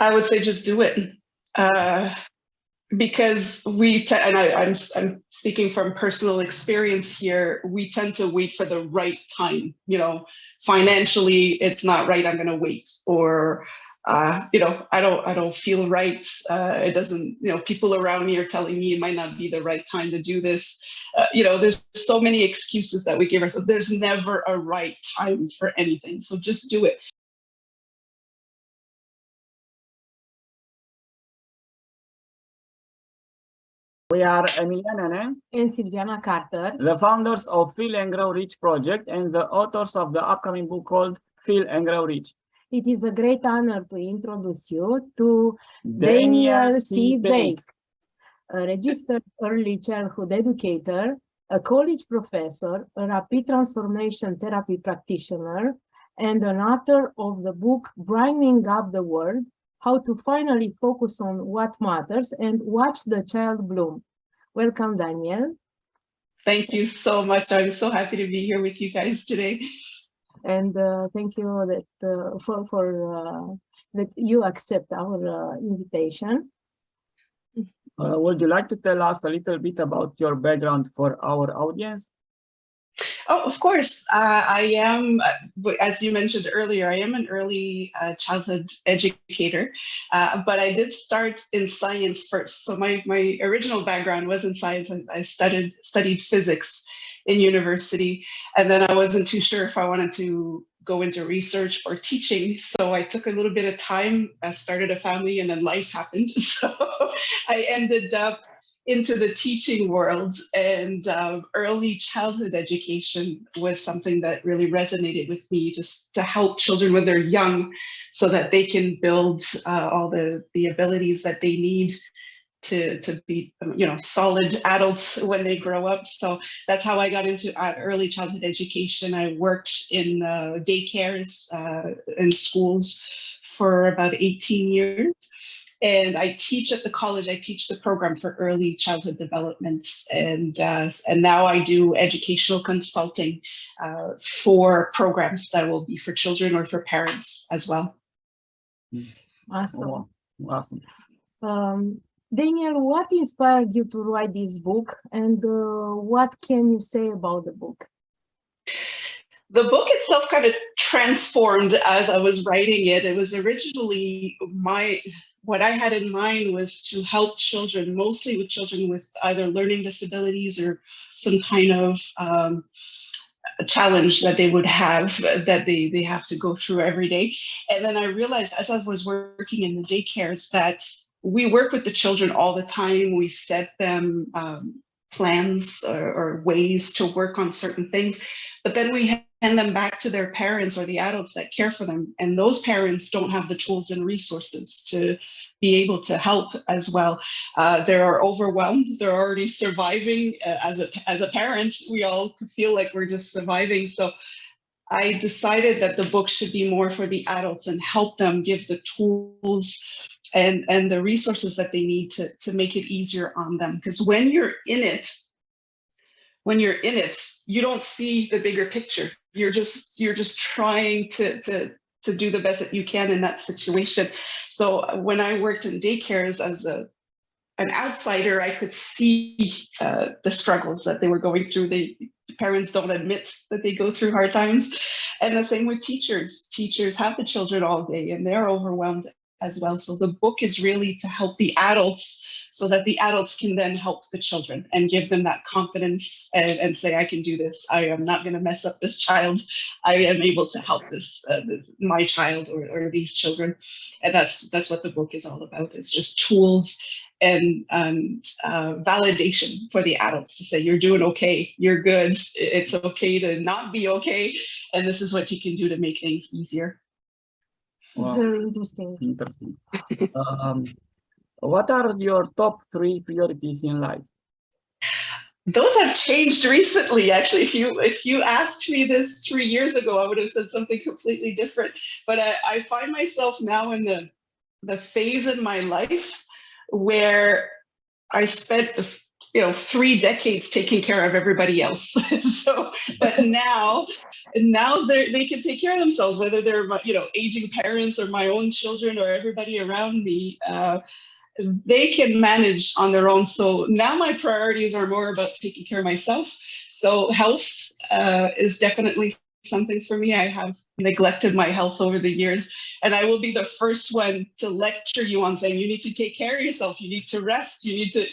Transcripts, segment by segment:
I would say just do it. Because I'm speaking from personal experience here, we tend to wait for the right time. You know, financially, it's not right, I'm going to wait. Or, you know, I don't feel right. It doesn't, you know, people around me are telling me it might not be the right time to do this. You know, there's so many excuses that we give ourselves. There's never a right time for anything. So just do it. We are Emiliana and Silviana Carter, the founders of Feel and Grow Rich project and the authors of the upcoming book called Feel and Grow Rich. It is a great honor to introduce you to Danielle C. Bake, a registered early childhood educator, a college professor, a rapid transformation therapy practitioner, and an author of the book Brightening Up the World: How to Finally Focus on What Matters and Watch the Child Bloom. Welcome, Danielle. Thank you so much. I'm so happy to be here with you guys today. And thank you that that you accept our invitation. Would you like to tell us a little bit about your background for our audience? Oh, of course. I am, as you mentioned earlier, I am an early childhood educator, but I did start in science first. So my original background was in science. I studied physics in university, and then I wasn't too sure if I wanted to go into research or teaching. So I took a little bit of time, I started a family, and then life happened. So I ended up into the teaching world, and early childhood education was something that really resonated with me, just to help children when they're young so that they can build all the abilities that they need to be, you know, solid adults when they grow up. So that's how I got into early childhood education. I worked in daycares and schools for about 18 years. And I teach at the college. I teach the program for early childhood development, and now I do educational consulting for programs that will be for children or for parents as well. Awesome. Wow. Awesome. Danielle, what inspired you to write this book, and what can you say about the book? The book itself kind of transformed as I was writing it. It was originally what I had in mind was to help children, mostly with children with either learning disabilities or some kind of a challenge that they would have, that they have to go through every day. And then I realized as I was working in the daycares that we work with the children all the time. We set them plans or ways to work on certain things, but then we hand them back to their parents or the adults that care for them. And those parents don't have the tools and resources to be able to help as well. They're overwhelmed. They're already surviving. As a parent, we all feel like we're just surviving. So I decided that the book should be more for the adults and help them, give the tools and the resources that they need to make it easier on them. Because when you're in it, you don't see the bigger picture. You're just trying to do the best that you can in that situation. So when I worked in daycares as an outsider, I could see the struggles that they were going through. The parents don't admit that they go through hard times. And the same with teachers. Teachers have the children all day and they're overwhelmed as well. So the book is really to help the adults so that the adults can then help the children and give them that confidence and say, I can do this. I am not going to mess up this child. I am able to help my child or these children. And that's what the book is all about. It's just tools and validation for the adults to say, you're doing okay, you're good. It's okay to not be okay. And this is what you can do to make things easier. Wow. Very interesting. Interesting. What are your top 3 priorities in life? Those have changed recently. Actually, if you asked me this 3 years ago, I would have said something completely different. But I find myself now in the phase in my life where I spent 3 decades taking care of everybody else. So, but now they can take care of themselves, whether they're my, aging parents or my own children or everybody around me. They can manage on their own. So now my priorities are more about taking care of myself. So health is definitely something for me. I have neglected my health over the years, and I will be the first one to lecture you on saying you need to take care of yourself, you need to rest, you need to,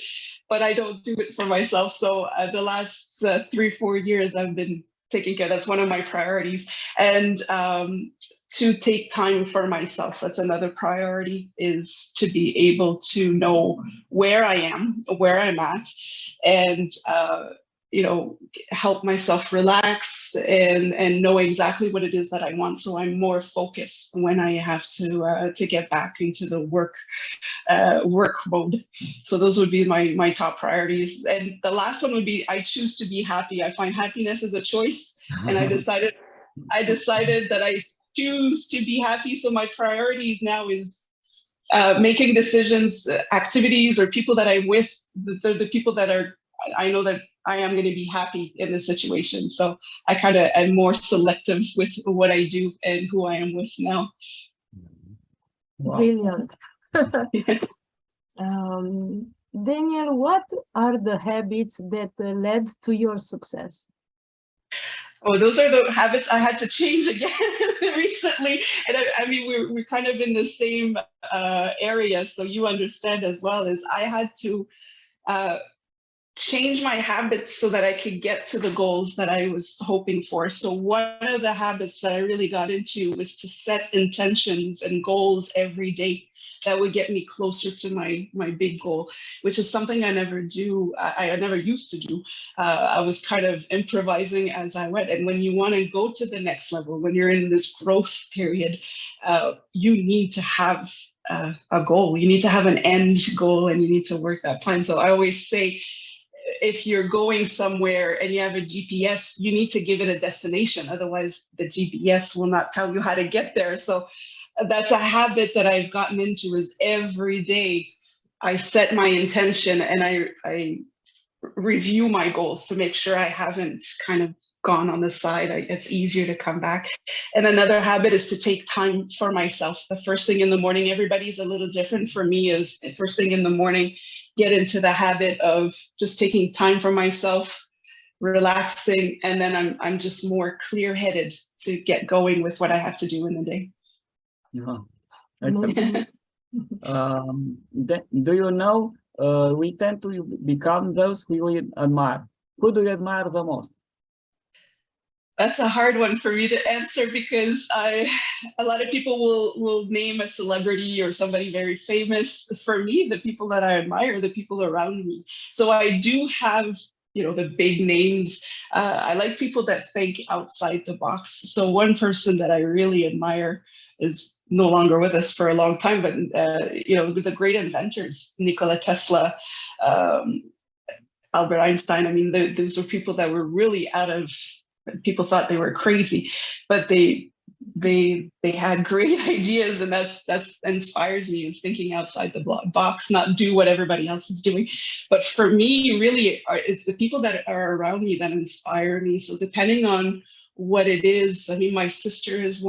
but I don't do it for myself. So the last 3-4 years I've been taking care. That's one of my priorities. And to take time for myself, that's another priority, is to be able to know where I am, where I'm at, and help myself relax and know exactly what it is that I want. So I'm more focused when I have to get back into the work mode. So those would be my top priorities. And the last one would be, I choose to be happy. I find happiness is a choice, and I decided that I choose to be happy. So my priorities now is making decisions, activities, or people that I'm with, the people that I know that I am going to be happy in this situation. So I kind of am more selective with what I do and who I am with now. Wow. Brilliant. Danielle, what are the habits that led to your success? Oh, those are the habits I had to change again recently. And I mean, we're kind of in the same area, so you understand as well, as I had to change my habits so that I could get to the goals that I was hoping for. So one of the habits that I really got into was to set intentions and goals every day that would get me closer to my big goal, which is something I never do. I never used to do. I was kind of improvising as I went. And when you want to go to the next level, when you're in this growth period, you need to have a goal. You need to have an end goal, and you need to work that plan. So I always say, if you're going somewhere and you have a GPS, you need to give it a destination. Otherwise, the GPS will not tell you how to get there. So that's a habit that I've gotten into, is every day I set my intention and I review my goals to make sure I haven't kind of gone on the side. It's easier to come back. And another habit is to take time for myself. The first thing in the morning, everybody's a little different. For me, is the first thing in the morning, get into the habit of just taking time for myself, relaxing, and then I'm just more clear-headed to get going with what I have to do in the day. Yeah. Amazing. Do you know, we tend to become those who we admire. Who do you admire the most? That's a hard one for me to answer, because a lot of people will name a celebrity or somebody very famous. For me, the people that I admire are the people around me. So I do have, the big names. I like people that think outside the box. So one person that I really admire is no longer with us for a long time, but the great inventors, Nikola Tesla, Albert Einstein. I mean, those were people that were really people thought they were crazy, but they had great ideas, and that inspires me, is thinking outside the box, not do what everybody else is doing. But for me, really, it's the people that are around me that inspire me. So depending on what it is, I mean, my sister is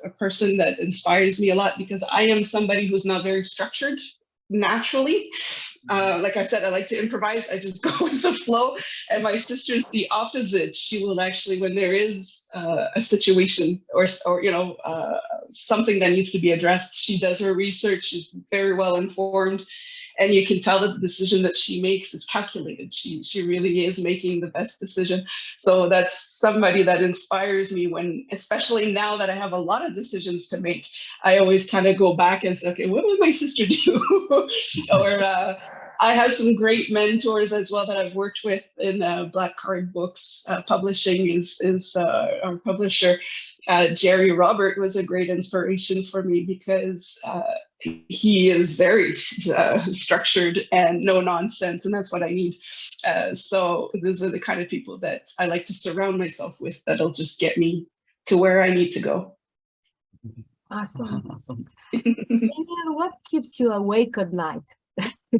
a person that inspires me a lot, because I am somebody who's not very structured naturally. Like I said, I like to improvise. I just go with the flow. And my sister's the opposite. She will actually, when there is a situation or something that needs to be addressed, she does her research. She's very well informed, and you can tell that the decision that she makes is calculated. She really is making the best decision. So that's somebody that inspires me, especially now that I have a lot of decisions to make. I always kind of go back and say, okay, what would my sister do? Or I have some great mentors as well that I've worked with in blackcadrbooks. Publishing is our publisher. Jerry Robert was a great inspiration for me, because he is very structured and no nonsense, and that's what I need. So those are the kind of people that I like to surround myself with, that'll just get me to where I need to go. Awesome. Awesome. Danielle, what keeps you awake at night?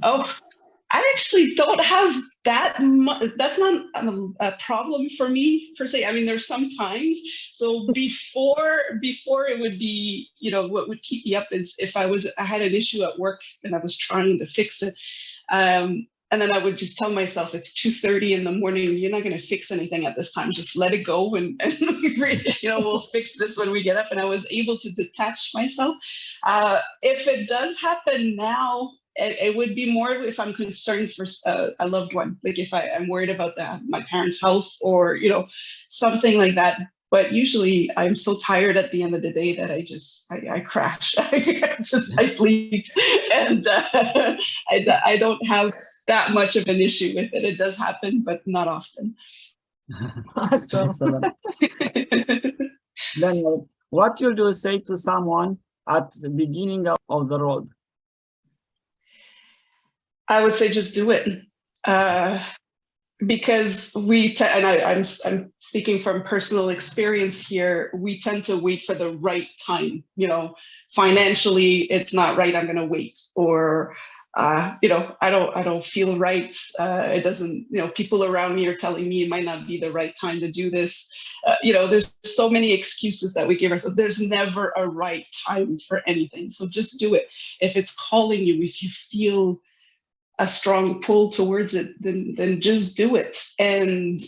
Oh, I actually don't have that much. That's not a problem for me per se. I mean, there's some times. So before it would be, what would keep me up is if I had an issue at work and I was trying to fix it. And then I would just tell myself, it's 2:30 in the morning. You're not going to fix anything at this time. Just let it go. And we'll fix this when we get up. And I was able to detach myself. If it does happen now, it would be more if I'm concerned for a loved one. Like if I'm worried about my parents' health or, something like that. But usually I'm so tired at the end of the day that I crash. I sleep. And I don't have that much of an issue with it. It does happen, but not often. Awesome. Danielle, what would you say to someone at the beginning of the road? I would say just do it. Because I'm speaking from personal experience here, we tend to wait for the right time. Financially, it's not right, I'm going to wait. Or I don't feel right. It doesn't, people around me are telling me it might not be the right time to do this. There's so many excuses that we give ourselves. There's never a right time for anything. So just do it. If it's calling you, if you feel a strong pull towards it, then just do it. And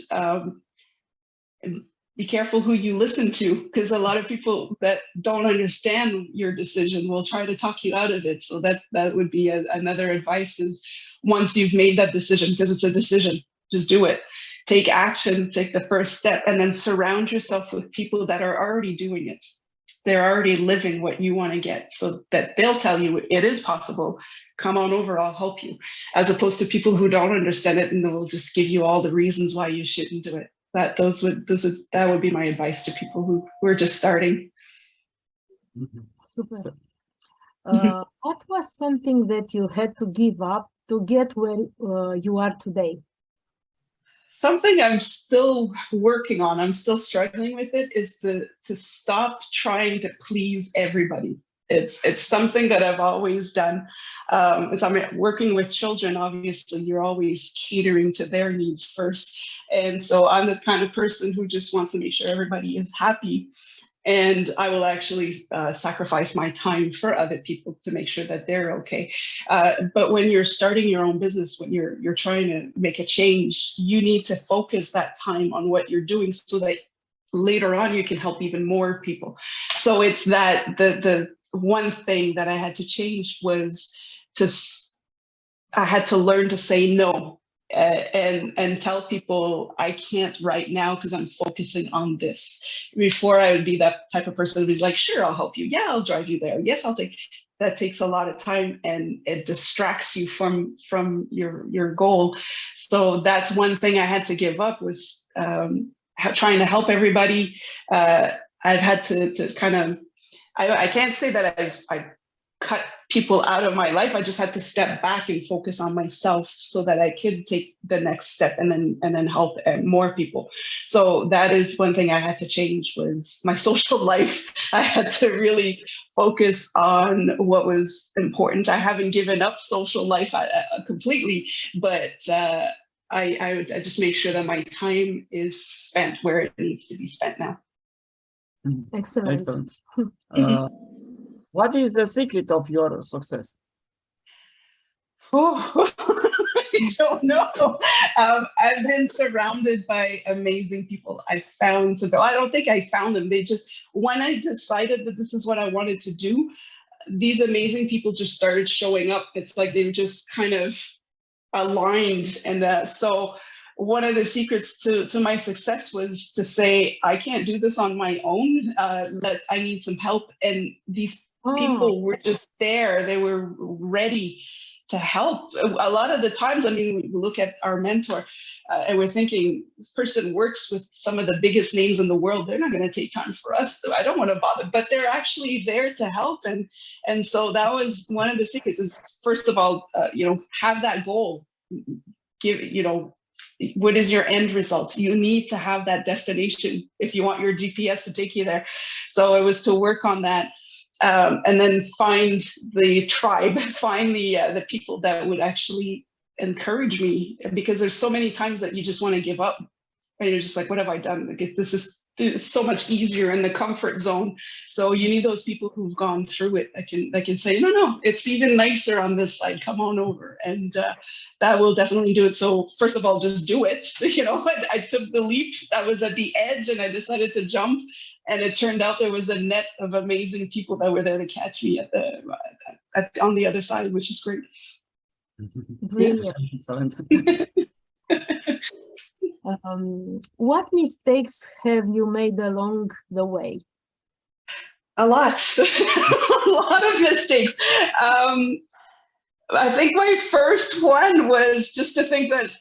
be careful who you listen to, because a lot of people that don't understand your decision will try to talk you out of it. So that would be another advice is once you've made that decision, because it's a decision, just do it. Take action, take the first step, and then surround yourself with people that are already doing it. They're already living what you want to get, so that they'll tell you it is possible. Come on over, I'll help you. As opposed to people who don't understand it and they'll just give you all the reasons why you shouldn't do it. That would be my advice to people who are just starting. Super. What was something that you had to give up to get where you are today? Something I'm still working on, I'm still struggling with it, is to stop trying to please everybody. It's something that I've always done. As I'm working with children, obviously, you're always catering to their needs first. And so I'm the kind of person who just wants to make sure everybody is happy. And I will actually sacrifice my time for other people to make sure that they're okay. But when you're starting your own business, when you're trying to make a change, you need to focus that time on what you're doing so that later on you can help even more people. So it's that the one thing that I had to change was I had to learn to say no. And tell people I can't right now because I'm focusing on this. Before I would be that type of person who'd be like, sure, I'll help you. Yeah, I'll drive you there. Yes, I'll take. That takes a lot of time and it distracts you from your goal. So that's one thing I had to give up was trying to help everybody. I've had to kind of, I can't say that I've cut people out of my life. I just had to step back and focus on myself so that I could take the next step and then help more people. So that is one thing I had to change was my social life. I had to really focus on what was important. I haven't given up social life completely, but I just make sure that my time is spent where it needs to be spent now. Excellent. What is the secret of your success? Oh, I don't know. I've been surrounded by amazing people. I don't think I found them. When I decided that this is what I wanted to do, these amazing people just started showing up. It's like they were just kind of aligned. And so one of the secrets to my success was to say, I can't do this on my own. That I need some help. And these people were just there. They were ready to help. A lot of the times, I mean, we look at our mentor and we're thinking, this person works with some of the biggest names in the world. They're not going to take time for us. So I don't want to bother, but they're actually there to help. And so that was one of the secrets is, first of all, have that goal. What is your end result? You need to have that destination if you want your GPS to take you there. So it was to work on that. And then find the tribe, find the people that would actually encourage me, because there's so many times that you just want to give up. And you're just like, what have I done? Like, it's so much easier in the comfort zone. So you need those people who've gone through it. I can say, no, it's even nicer on this side. Come on over. And that will definitely do it. So first of all, just do it. I took the leap. I was at the edge and I decided to jump. And it turned out there was a net of amazing people that were there to catch me on the other side, which is great. Brilliant. What mistakes have you made along the way? A lot, a lot of mistakes. I think my first one was just to think that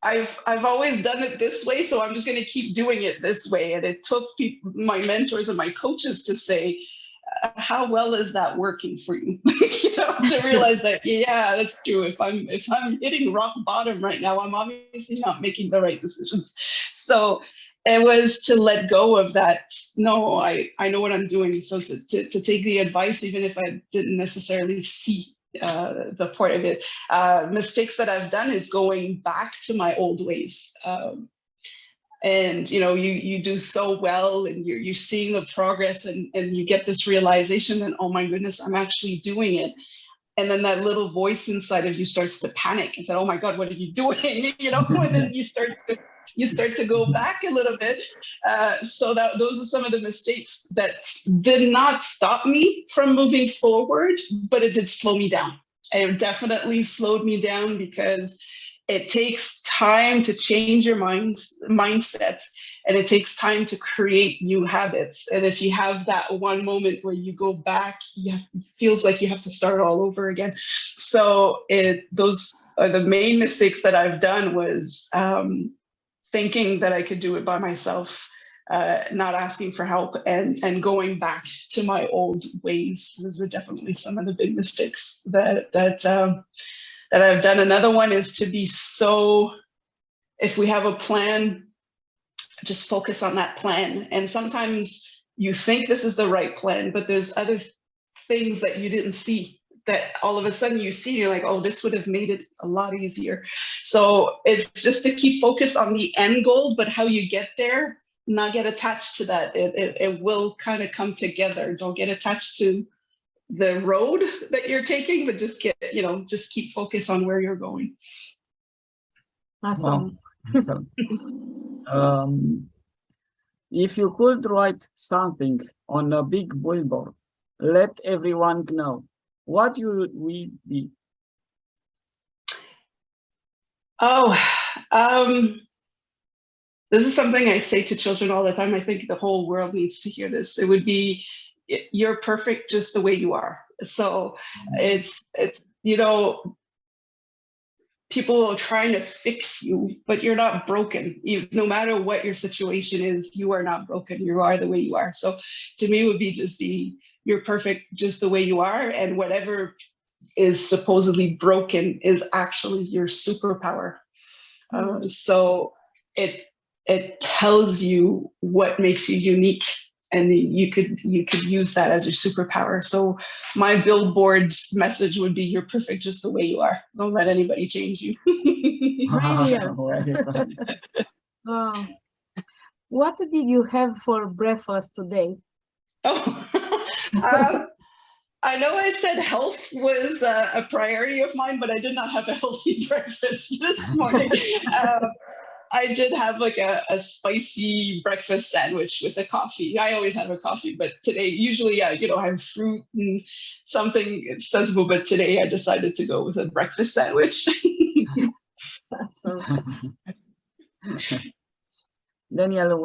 I've always done it this way, so I'm just going to keep doing it this way. And it took my mentors and my coaches to say, how well is that working for you? To realize that, yeah, that's true. If I'm hitting rock bottom right now, I'm obviously not making the right decisions. So it was to let go of that. No, I know what I'm doing. So to take the advice, even if I didn't necessarily see the point of it. Mistakes that I've done is going back to my old ways. And you do so well, and you're seeing the progress, and you get this realization that, oh my goodness, I'm actually doing it. And then that little voice inside of you starts to panic and say, oh my God, what are you doing? And then you start to go back a little bit. So those are some of the mistakes that did not stop me from moving forward, but it did slow me down. It definitely slowed me down, because it takes time to change your mindset, and it takes time to create new habits. And if you have that one moment where you go back, it feels like you have to start all over again. So those are the main mistakes that I've done, was thinking that I could do it by myself, not asking for help, and going back to my old ways. Those are definitely some of the big mistakes that I've done. Another one is to be if we have a plan, just focus on that plan. And sometimes you think this is the right plan, but there's other things that you didn't see, that all of a sudden you see, you're like, oh, this would have made it a lot easier. So it's just to keep focused on the end goal, but how you get there, not get attached to that. It will kind of come together. Don't get attached to the road that you're taking, but just just keep focused on where you're going. Awesome. Wow. If you could write something on a big billboard, let everyone know, what would we be? This is something I say to children all the time. I think the whole world needs to hear this. It would be, you're perfect just the way you are. So it's people are trying to fix you, but you're not broken. No matter what your situation is, you are not broken. You are the way you are. So to me, it would be you're perfect just the way you are, and whatever is supposedly broken is actually your superpower. So it tells you what makes you unique, and you could use that as your superpower. So my billboard message would be, you're perfect just the way you are. Don't let anybody change you. What did you have for breakfast today? I know I said health was a priority of mine, but I did not have a healthy breakfast this morning. I did have like a spicy breakfast sandwich with a coffee. I always have a coffee, but today, usually, I have fruit and something sensible, but today I decided to go with a breakfast sandwich. Danielle,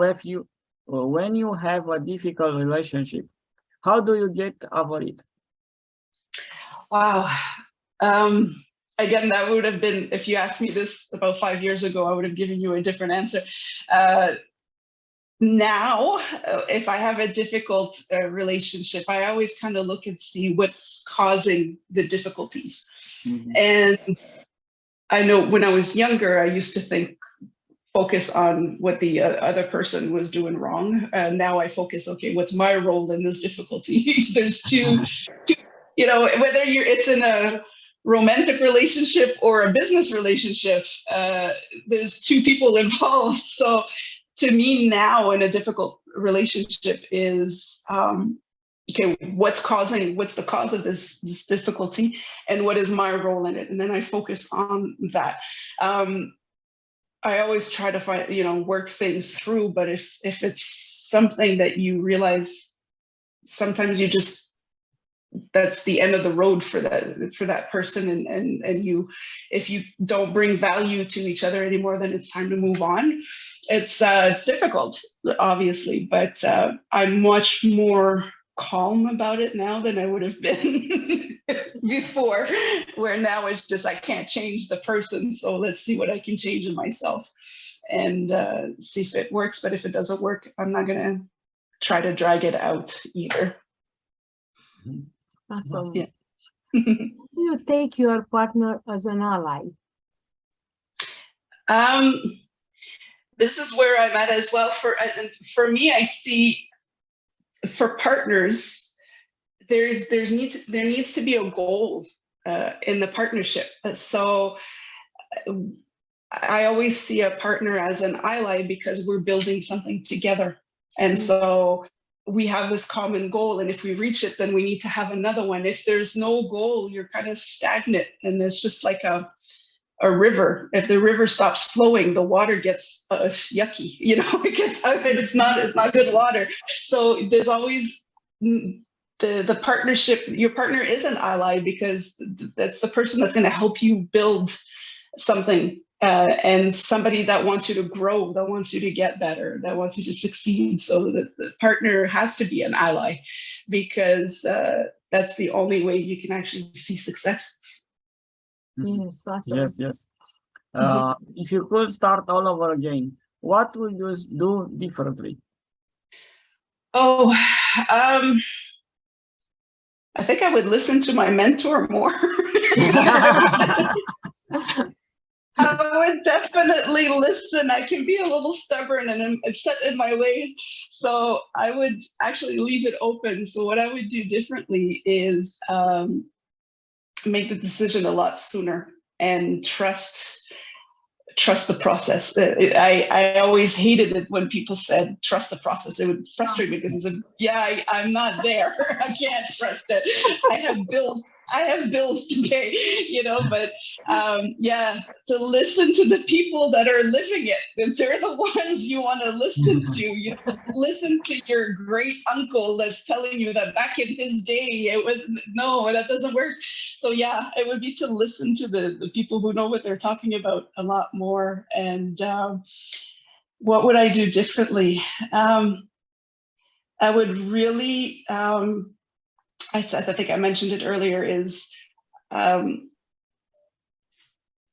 when you have a difficult relationship, how do you get over it? Wow. Again, that would have been, if you asked me this about 5 years ago, I would have given you a different answer. Now, if I have a difficult relationship, I always kind of look and see what's causing the difficulties. Mm-hmm. And I know when I was younger, I used to focus on what the other person was doing wrong. Now I focus, okay, what's my role in this difficulty? There's two, whether it's in a romantic relationship or a business relationship, there's two people involved. So to me now in a difficult relationship is, okay, what's the cause of this difficulty, and what is my role in it? And then I focus on that. I always try to find, work things through, but if it's something that you realize sometimes that's the end of the road for that person, and if you don't bring value to each other anymore, then it's time to move on. It's difficult, obviously, but I'm much more calm about it now than I would have been before, where now it's just, I can't change the person, so let's see what I can change in myself and see if it works. But if it doesn't work, I'm not gonna try to drag it out either. Awesome. Yeah. Do you take your partner as an ally? This is where I'm at as well. For me, I see, for partners, there needs to be a goal in the partnership. So I always see a partner as an ally because we're building something together, and so we have this common goal, and if we reach it, then we need to have another one. If there's no goal, you're kind of stagnant, and it's just like a river. If the river stops flowing, the water gets yucky, it's not good water. So there's always the partnership. Your partner is an ally because that's the person that's going to help you build something, and somebody that wants you to grow, that wants you to get better, that wants you to succeed. So the partner has to be an ally, because that's the only way you can actually see success. Yes, awesome. Yes. If you could start all over again, what would you do differently? I think I would listen to my mentor more. I would definitely listen. I can be a little stubborn and I'm set in my ways. So I would actually leave it open. So what I would do differently is make the decision a lot sooner and trust the process. I always hated it when people said trust the process. It would frustrate me because it's I'm not there. I can't trust it. I have bills to pay, but to listen to the people that are living it. They're the ones you want to listen to. Listen to your great uncle that's telling you that back in his day that doesn't work. So it would be to listen to the people who know what they're talking about a lot more. And what would I do differently? I would really I think I mentioned it earlier, is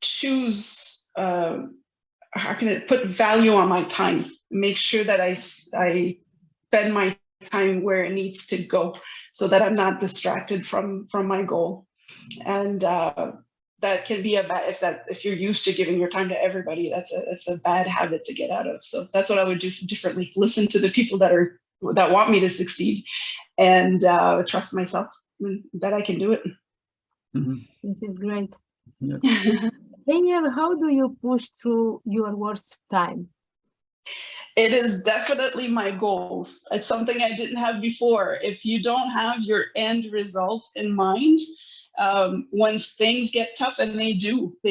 choose, how can I put value on my time, make sure that I spend my time where it needs to go, so that I'm not distracted from my goal. And that can be if you're used to giving your time to everybody, that's a bad habit to get out of. So that's what I would do differently. Listen to the people that want me to succeed, and trust myself that I can do it. This is great. Yes. Danielle, how do you push through your worst time? It is definitely my goals. It's something I didn't have before. If you don't have your end result in mind, once things get tough, and they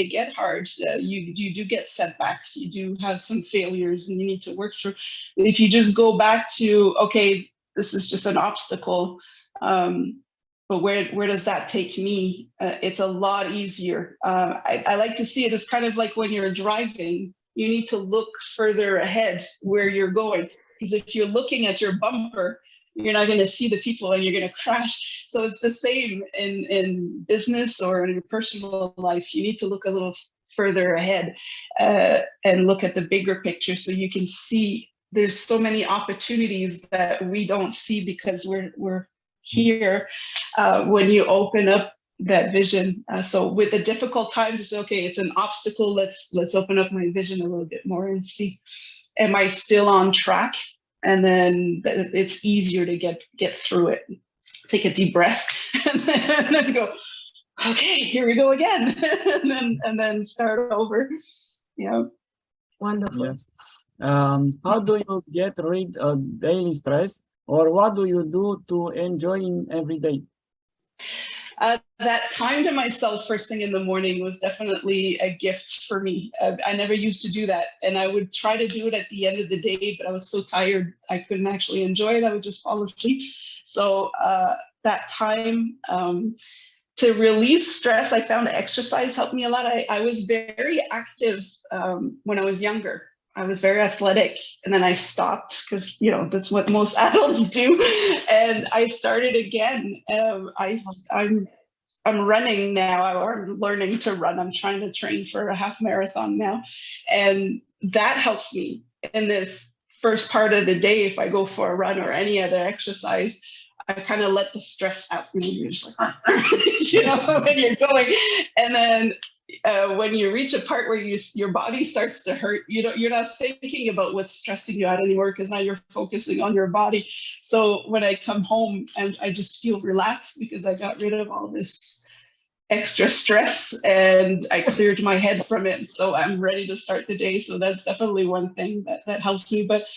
get hard, you do get setbacks, you do have some failures, and you need to work through. If you just go back to, okay, this is just an obstacle, but where does that take me? It's a lot easier. I like to see it as kind of like when you're driving, you need to look further ahead where you're going, because if you're looking at your bumper, you're not going to see the people and you're going to crash. So it's the same in business or in your personal life. You need to look a little further ahead and look at the bigger picture, so you can see there's so many opportunities that we don't see because we're here. When you open up that vision, so with the difficult times, it's okay, it's an obstacle, let's open up my vision a little bit more and see, am I still on track? And then it's easier to get through it. Take a deep breath and then go, okay, here we go again, and then start over. Yeah. Wonderful. Yes. How do you get rid of daily stress, or what do you do to enjoy every day? That time to myself first thing in the morning was definitely a gift for me. I never used to do that, and I would try to do it at the end of the day, but I was so tired I couldn't actually enjoy it. I would just fall asleep. So that time to release stress, I found exercise helped me a lot. I was very active when I was younger. I was very athletic, and then I stopped because, you know, that's what most adults do. And I started again. I'm running now, or I'm learning to run. I'm trying to train for a half marathon now. And that helps me in the first part of the day. If I go for a run or any other exercise, I kind of let the stress out. And you're just like, you know, when you're going. And then when you reach a part where your body starts to hurt, you know, you're not thinking about what's stressing you out anymore, because now you're focusing on your body. So when I come home, and I just feel relaxed because I got rid of all this extra stress and I cleared my head from it. So I'm ready to start the day. So that's definitely one thing that helps me. But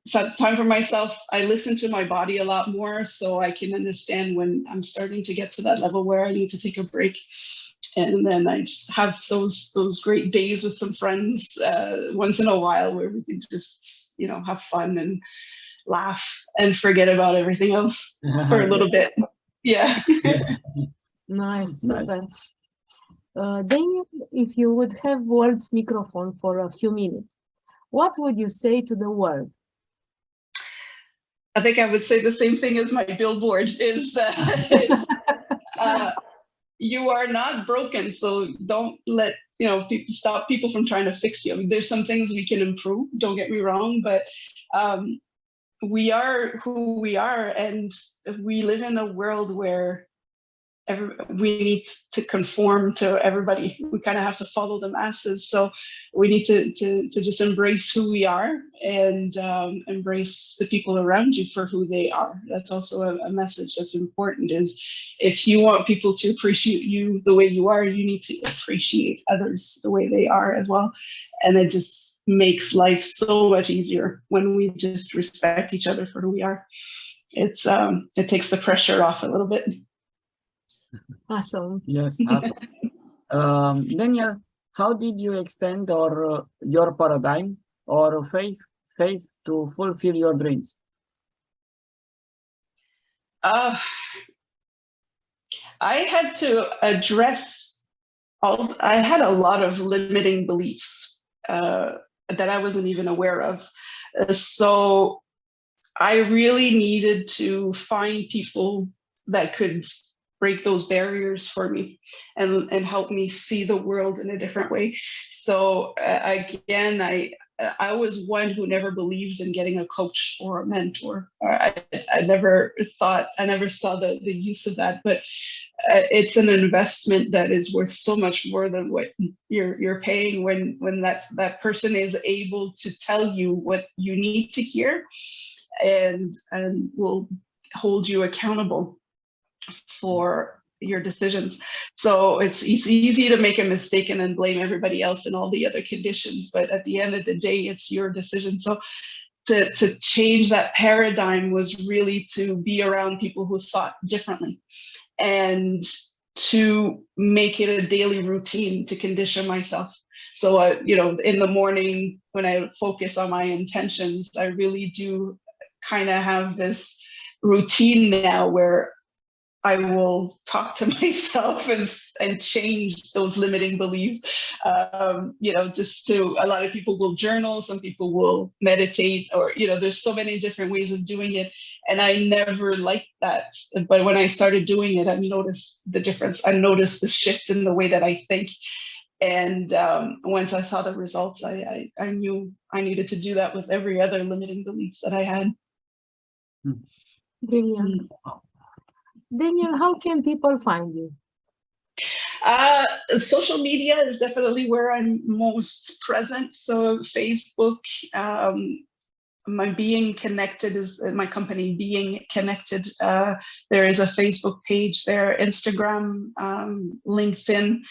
so time for myself, I listen to my body a lot more, so I can understand when I'm starting to get to that level where I need to take a break. And then I just have those great days with some friends once in a while where we can just, you know, have fun and laugh and forget about everything else for a little bit. Yeah. Nice. Nice. Super. Danielle, if you would have world's microphone for a few minutes, what would you say to the world? I think I would say the same thing as my billboard is, you are not broken, so don't let, you know, stop people from trying to fix you. I mean, there's some things we can improve, don't get me wrong, but we are who we are, and we live in a world where we need to conform to everybody. We kind of have to follow the masses. So we need to just embrace who we are, and embrace the people around you for who they are. That's also a message that's important, is if you want people to appreciate you the way you are, you need to appreciate others the way they are as well. And it just makes life so much easier when we just respect each other for who we are. It takes the pressure off a little bit. Awesome. Yes, awesome. Danielle, how did you extend your paradigm or faith to fulfill your dreams? I had to address I had a lot of limiting beliefs that I wasn't even aware of. So I really needed to find people that could break those barriers for me and help me see the world in a different way. So again, I was one who never believed in getting a coach or a mentor. I never saw the use of that, but it's an investment that is worth so much more than what you're paying when that person is able to tell you what you need to hear, and will hold you accountable for your decisions. So it's easy to make a mistake and then blame everybody else and all the other conditions, but at the end of the day, it's your decision. So to change that paradigm was really to be around people who thought differently, and to make it a daily routine to condition myself. So you know, in the morning when I focus on my intentions, I really do kind of have this routine now where I will talk to myself and change those limiting beliefs. You know, a lot of people will journal, some people will meditate, or, you know, there's so many different ways of doing it. And I never liked that. But when I started doing it, I noticed the difference. I noticed the shift in the way that I think. And once I saw the results, I knew I needed to do that with every other limiting beliefs that I had. Brilliant. Danielle, how can people find you? Social media is definitely where I'm most present. So Facebook, my Being Connected is my company, Being Connected. There is a Facebook page there, Instagram, LinkedIn.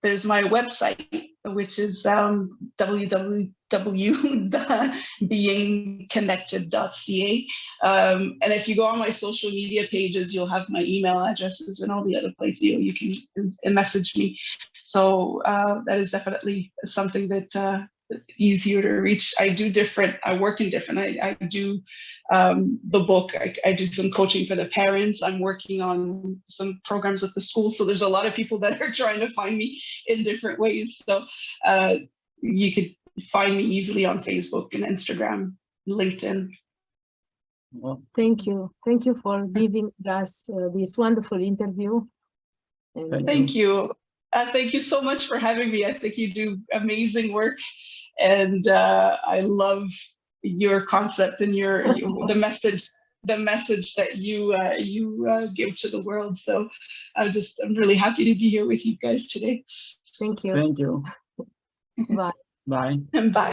There's my website, which is www.beingconnected.ca. And if you go on my social media pages, you'll have my email addresses and all the other places you can message me. So that is definitely something that easier to reach. I work in different. I do the book. I do some coaching for the parents. I'm working on some programs with the schools. So there's a lot of people that are trying to find me in different ways. So you could find me easily on Facebook and Instagram, LinkedIn. Well, thank you. Thank you for giving us this wonderful interview. And thank you. Thank you so much for having me. I think you do amazing work. And I love your concept and the message that you give to the world. So I'm really happy to be here with you guys today. Thank you. Thank you. Bye. Bye. And bye.